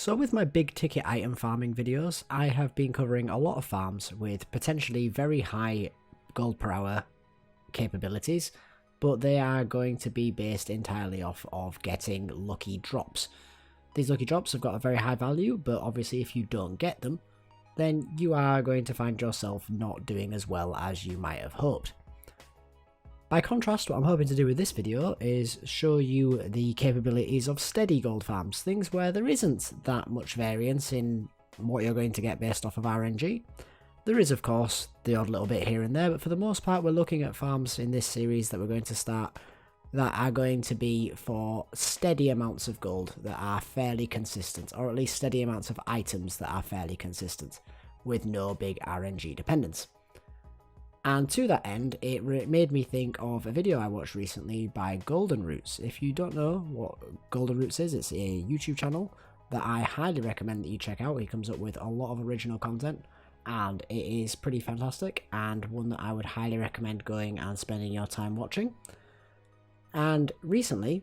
So with my big ticket item farming videos, I have been covering a lot of farms with potentially very high gold per hour capabilities, but they are going to be based entirely off of getting lucky drops. These lucky drops have got a very high value, but obviously if you don't get them, then you are going to find yourself not doing as well as you might have hoped. By contrast, what I'm hoping to do with this video is show you the capabilities of steady gold farms, things where there isn't that much variance in what you're going to get based off of RNG. There is, of course, the odd little bit here and there, but for the most part we're looking at farms in this series that we're going to start that are going to be for steady amounts of gold that are fairly consistent, or at least steady amounts of items that are fairly consistent, with no big RNG dependence. And to that end, it made me think of a video I watched recently by Golden Roots. If you don't know what Golden Roots is, it's a YouTube channel that I highly recommend that you check out. He comes up with a lot of original content, and it is pretty fantastic, and one that I would highly recommend going and spending your time watching. And recently,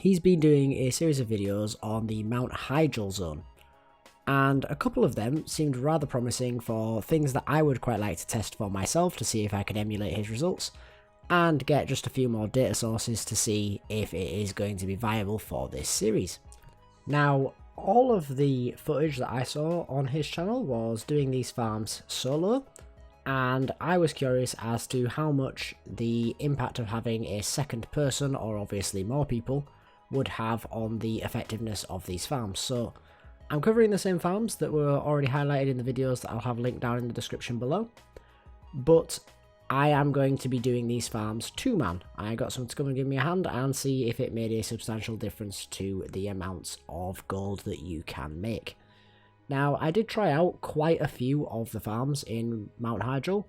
he's been doing a series of videos on the Mount Hyjal zone. And a couple of them seemed rather promising for things that I would quite like to test for myself to see if I could emulate his results, and get just a few more data sources to see if it is going to be viable for this series. Now, all of the footage that I saw on his channel was doing these farms solo, and I was curious as to how much the impact of having a second person, or obviously more people, would have on the effectiveness of these farms. So I'm covering the same farms that were already highlighted in the videos that I'll have linked down in the description below, but I am going to be doing these farms two-man. I got someone to come and give me a hand and see if it made a substantial difference to the amounts of gold that you can make. Now, I did try out quite a few of the farms in Mount Hyjal,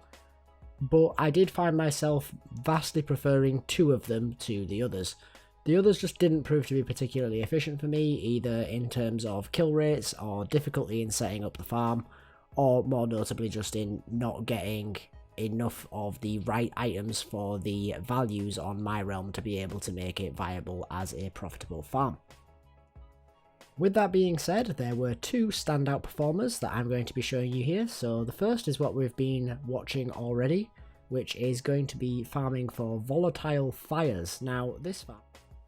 but I did find myself vastly preferring two of them to the others. The others just didn't prove to be particularly efficient for me, either in terms of kill rates or difficulty in setting up the farm, or more notably just in not getting enough of the right items for the values on my realm to be able to make it viable as a profitable farm. With that being said, there were two standout performers that I'm going to be showing you here. So the first is what we've been watching already, which is going to be farming for volatile fires. Now, this farm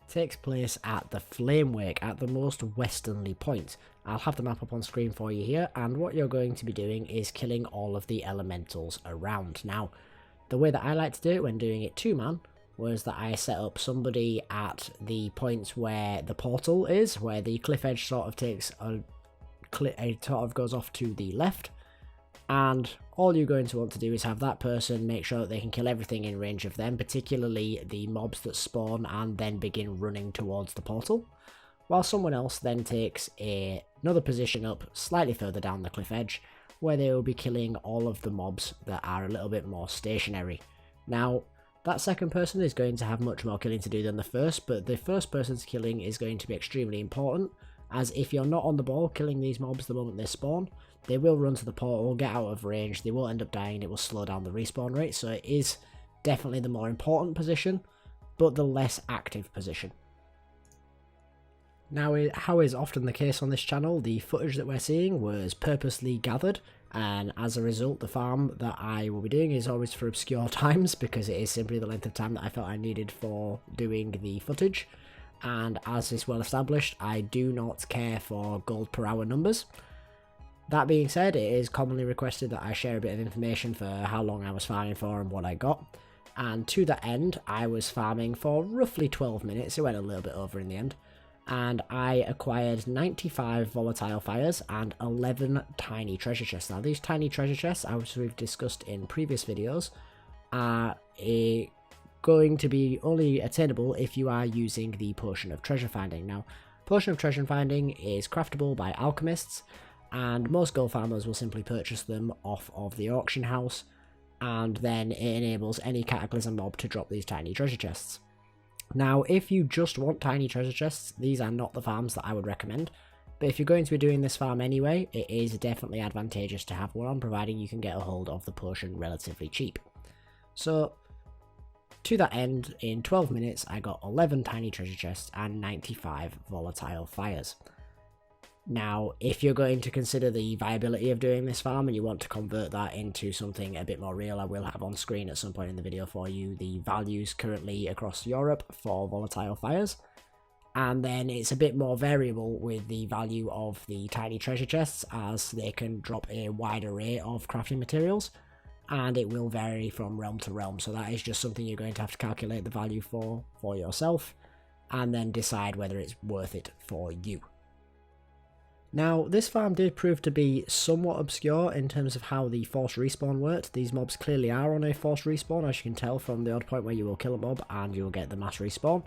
takes place at the Flame Wake at the most westernly point. I'll have the map up on screen for you here, and what you're going to be doing is killing all of the elementals around. Now, the way that I like to do it when doing it two-man was that I set up somebody at the point where the portal is, where the cliff edge sort of takes it sort of goes off to the left, and all you're going to want to do is have that person make sure that they can kill everything in range of them, particularly the mobs that spawn and then begin running towards the portal, while someone else then takes another position up slightly further down the cliff edge, where they will be killing all of the mobs that are a little bit more stationary. Now, that second person is going to have much more killing to do than the first, but the first person's killing is going to be extremely important, as if you're not on the ball killing these mobs the moment they spawn, they will run to the portal, get out of range, they will end up dying, it will slow down the respawn rate, so it is definitely the more important position, but the less active position. Now, how is often the case on this channel, the footage that we're seeing was purposely gathered, and as a result the farm that I will be doing is always for obscure times, because it is simply the length of time that I felt I needed for doing the footage. And as is well established, I do not care for gold per hour numbers. That being said, it is commonly requested that I share a bit of information for how long I was farming for and what I got. And to that end, I was farming for roughly 12 minutes, it went a little bit over in the end. And I acquired 95 volatile fires and 11 tiny treasure chests. Now, these tiny treasure chests, as we've discussed in previous videos, are going to be only attainable if you are using the Potion of Treasure Finding. Now, Potion of Treasure Finding is craftable by alchemists, and most gold farmers will simply purchase them off of the auction house, and then it enables any cataclysm mob to drop these tiny treasure chests. Now, if you just want tiny treasure chests, these are not the farms that I would recommend, but if you're going to be doing this farm anyway, it is definitely advantageous to have one on, providing you can get a hold of the potion relatively cheap. So, to that end, in 12 minutes I got 11 tiny treasure chests and 95 volatile fires. Now, if you're going to consider the viability of doing this farm and you want to convert that into something a bit more real, I will have on screen at some point in the video for you the values currently across Europe for volatile fires. And then it's a bit more variable with the value of the tiny treasure chests, as they can drop a wide array of crafting materials, and it will vary from realm to realm. So that is just something you're going to have to calculate the value for yourself, and then decide whether it's worth it for you. Now, this farm did prove to be somewhat obscure in terms of how the forced respawn worked. These mobs clearly are on a forced respawn, as you can tell from the odd point where you will kill a mob and you'll get the mass respawn.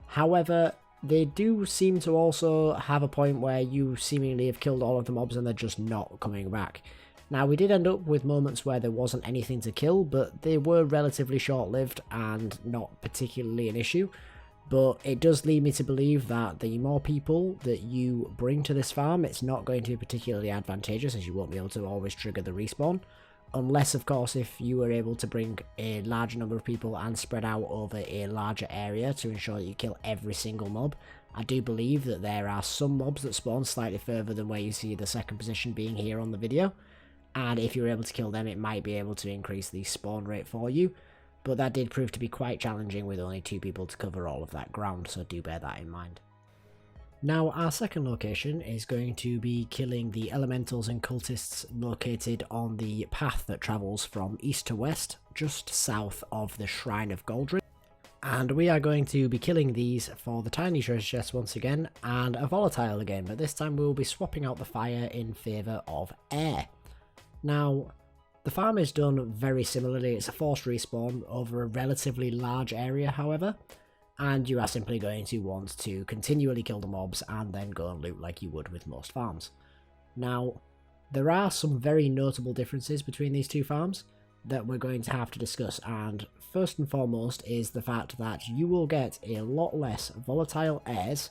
However, they do seem to also have a point where you seemingly have killed all of the mobs and they're just not coming back. Now, we did end up with moments where there wasn't anything to kill, but they were relatively short-lived and not particularly an issue. But it does lead me to believe that the more people that you bring to this farm, it's not going to be particularly advantageous, as you won't be able to always trigger the respawn. Unless, of course, if you were able to bring a large number of people and spread out over a larger area to ensure that you kill every single mob. I do believe that there are some mobs that spawn slightly further than where you see the second position being here on the video. And if you're able to kill them, it might be able to increase the spawn rate for you. But that did prove to be quite challenging with only 2 people to cover all of that ground, so do bear that in mind. Now, our second location is going to be killing the elementals and cultists located on the path that travels from east to west, just south of the Shrine of Goldring. And we are going to be killing these for the tiny treasure chest once again, and a volatile again, but this time we will be swapping out the fire in favour of air. Now, the farm is done very similarly. It's a forced respawn over a relatively large area, however, and you are simply going to want to continually kill the mobs and then go and loot like you would with most farms. Now, there are some very notable differences between these two farms that we're going to have to discuss, and first and foremost is the fact that you will get a lot less volatile airs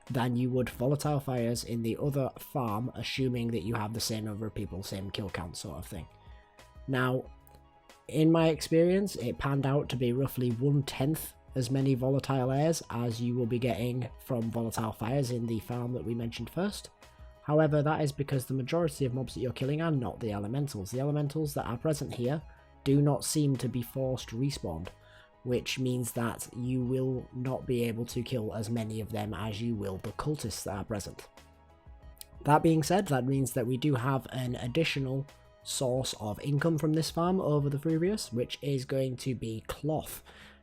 than you would volatile fires in the other farm, assuming that you have the same number of people, same kill count sort of thing. Now, in my experience, it panned out to be roughly 1/10 as many volatile airs as you will be getting from volatile fires in the farm that we mentioned first. However, that is because the majority of mobs that you're killing are not the elementals. The elementals that are present here do not seem to be forced respawned, which means that you will not be able to kill as many of them as you will the cultists that are present. That being said, that means that we do have an additional source of income from this farm over the previous, which is going to be cloth.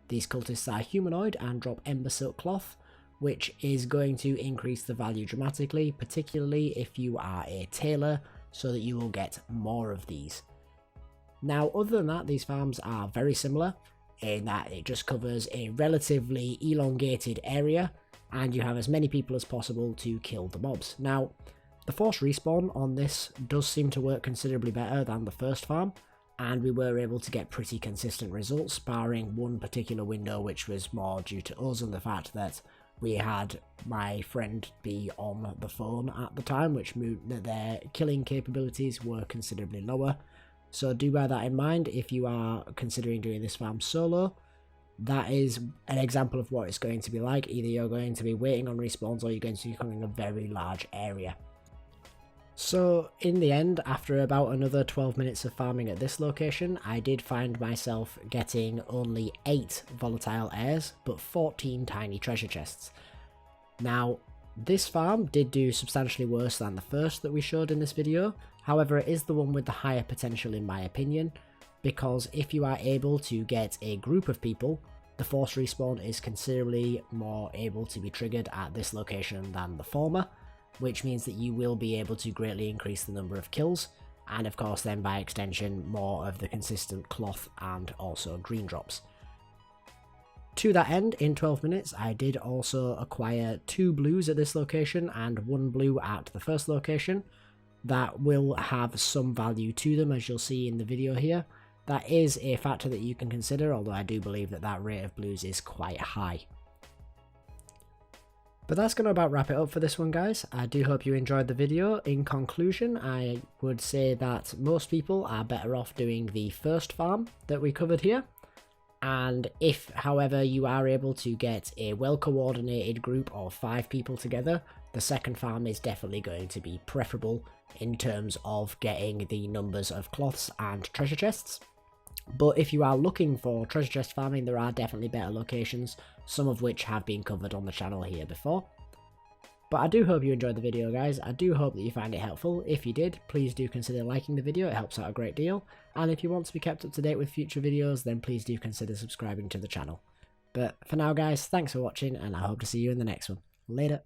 These cultists are humanoid and drop ember silk cloth, which is going to increase the value dramatically, particularly if you are a tailor, so that you will get more of these. Now, other than that, these farms are very similar in that it just covers a relatively elongated area and you have as many people as possible to kill the mobs. Now, the force respawn on this does seem to work considerably better than the first farm, and we were able to get pretty consistent results, barring one particular window which was more due to us and the fact that we had my friend be on the phone at the time, which meant that their killing capabilities were considerably lower. So do bear that in mind if you are considering doing this farm solo. That is an example of what it's going to be like. Either you're going to be waiting on respawns or you're going to be covering a very large area. So in the end, after about another 12 minutes of farming at this location, I did find myself getting only 8 volatile airs, but 14 tiny treasure chests. Now, this farm did do substantially worse than the first that we showed in this video. However, it is the one with the higher potential in my opinion, because if you are able to get a group of people, the force respawn is considerably more able to be triggered at this location than the former, which means that you will be able to greatly increase the number of kills, and of course then by extension more of the consistent cloth and also green drops. To that end, in 12 minutes, I did also acquire 2 blues at this location and 1 blue at the first location. That will have some value to them, as you'll see in the video here. That is a factor that you can consider, although I do believe that that rate of blues is quite high. But that's going to about wrap it up for this one, guys. I do hope you enjoyed the video. In conclusion, I would say that most people are better off doing the first farm that we covered here. And if, however, you are able to get a well-coordinated group of 5 people together the second farm is definitely going to be preferable in terms of getting the numbers of cloths and treasure chests. But if you are looking for treasure chest farming, there are definitely better locations, some of which have been covered on the channel here before. But I do hope you enjoyed the video, guys. I do hope that you found it helpful. If you did, please do consider liking the video, it helps out a great deal. And if you want to be kept up to date with future videos, then please do consider subscribing to the channel. But for now, guys, thanks for watching, and I hope to see you in the next one. Later.